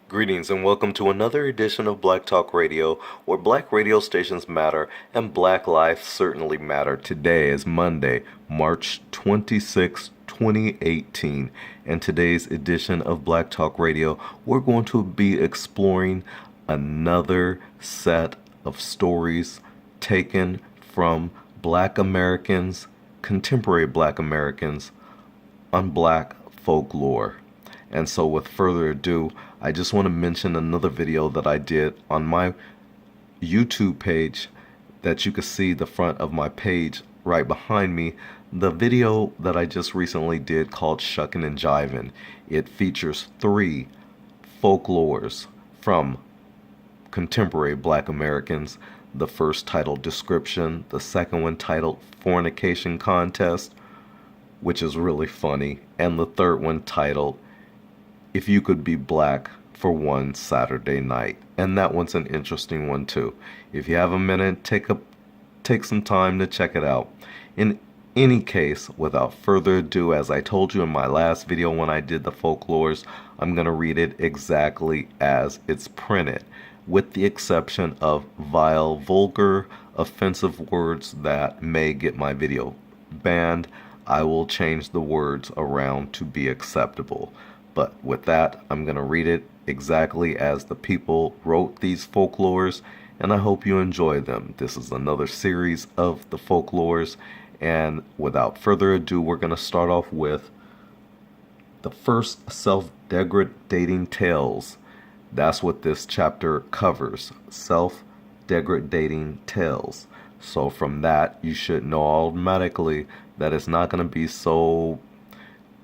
Greetings and welcome to another edition of Black Talk Radio, where black radio stations matter and black lives certainly matter. Today is Monday, March 26, 2018, and today's edition of Black Talk Radio, we're going to be exploring another set of stories taken from black Americans, contemporary black Americans, on black folklore. And so with further ado, I just want to mention another video that I did on my YouTube page that you can see the front of my page right behind me. The video that I just recently did called Shuckin' and Jivin'. It features 3 folklores from contemporary black Americans. The first titled Description, the second one titled Fornication Contest, which is really funny, and the third one titled If You Could Be Black for One Saturday Night. And that one's an interesting one too. If you have a minute, take some time to check it out. In any case, without further ado, as I told you in my last video when I did the folklores, I'm going to read it exactly as it's printed, with the exception of vile, vulgar, offensive words that may get my video banned. I will change the words around to be acceptable. But with that, I'm going to read it exactly as the people wrote these folklores, and I hope you enjoy them. This is another series of the folklores, and without further ado, we're going to start off with the first self-degrading tales. That's what this chapter covers, self-degrading tales. So from that, you should know automatically that it's not going to be so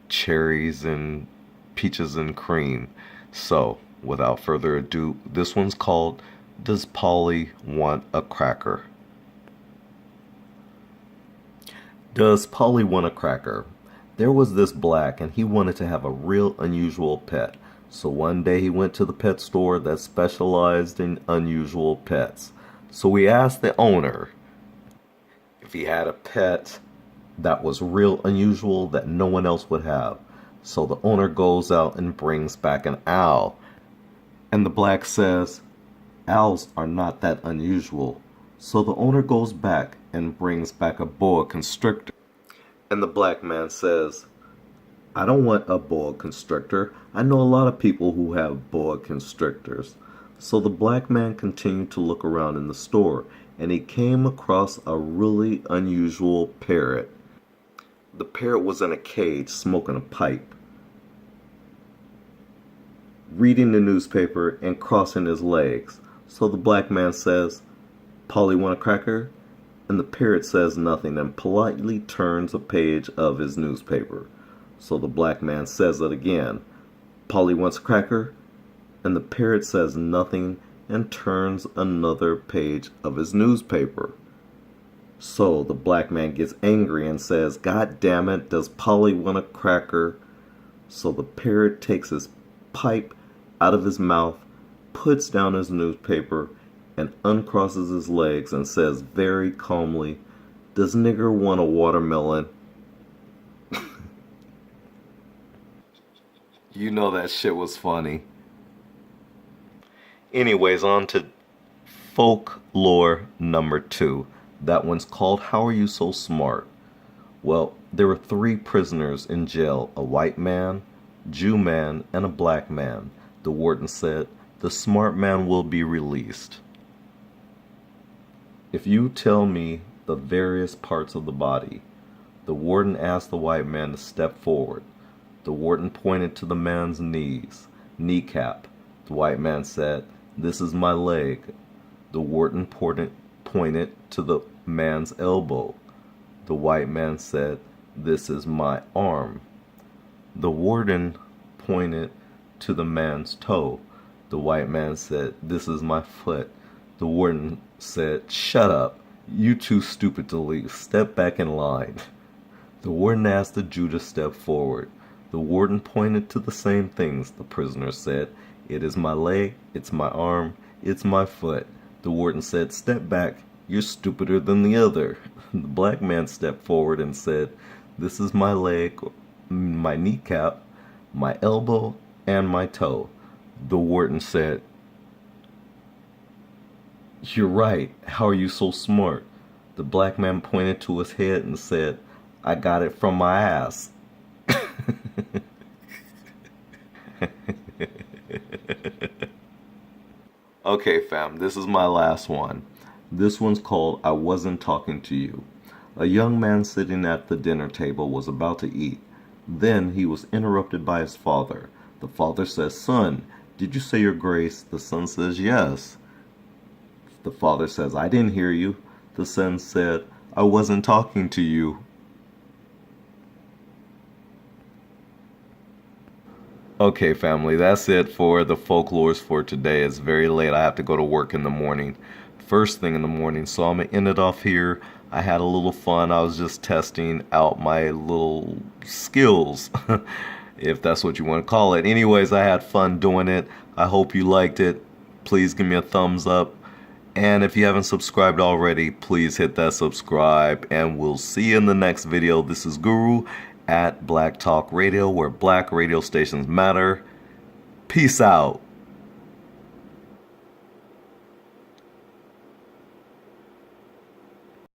cherries and peaches and cream. So, without further ado, this one's called Does Polly Want a Cracker? Does Polly want a cracker? There was this black, and he wanted to have a real unusual pet. So one day he went to the pet store that specialized in unusual pets. So he asked the owner if he had a pet that was real unusual that no one else would have. So the owner goes out and brings back an owl. And the black says, owls are not that unusual. So the owner goes back and brings back a boa constrictor. And the black man says, I don't want a boa constrictor. I know a lot of people who have boa constrictors. So the black man continued to look around in the store, and he came across a really unusual parrot. The parrot was in a cage smoking a pipe, reading the newspaper and crossing his legs. So the black man says, Polly want a cracker? And the parrot says nothing and politely turns a page of his newspaper. So the black man says it again, Polly wants a cracker? And the parrot says nothing and turns another page of his newspaper. So the black man gets angry and says, God damn it, does Polly want a cracker? So the parrot takes his pipe out of his mouth, puts down his newspaper, and uncrosses his legs and says very calmly, does nigger want a watermelon? You know that shit was funny. Anyways, on to folklore number 2. That one's called How Are You So Smart? Well, there were 3 prisoners in jail, a white man, Jew man, and a black man. The warden said, the smart man will be released if you tell me the various parts of the body. The warden asked the white man to step forward. The warden pointed to the man's kneecap. The white man said, this is my leg. The warden pointed to the man's elbow. The white man said, this is my arm. The warden pointed to the man's toe. The white man said, this is my foot. The warden said, shut up. You too stupid to leave. Step back in line. The warden asked the Jew to step forward. The warden pointed to the same things. The prisoner said, it is my leg, it's my arm, it's my foot. The warden said, step back. You're stupider than the other. The black man stepped forward and said, this is my leg, my kneecap, my elbow, and my toe. The warden said, "You're right. How are you so smart?" The black man pointed to his head and said, "I got it from my ass." Okay, fam, this is my last one. This one's called I Wasn't Talking to You. A young man sitting at the dinner table was about to eat. Then he was interrupted by his father. The father says, "Son, did you say your grace?" The son says, "Yes." The father says, "I didn't hear you." The son said, "I wasn't talking to you." Okay, family, that's it for the folklores for today. It's very late. I have to go to work in the morning, first thing in the morning. So I'm going to end it off here. I had a little fun. I was just testing out my little skills, if that's what you want to call it. Anyways, I had fun doing it. I hope you liked it. Please give me a thumbs up. And if you haven't subscribed already, please hit that subscribe. And we'll see you in the next video. This is Guru at Black Talk Radio, where black radio stations matter. Peace out.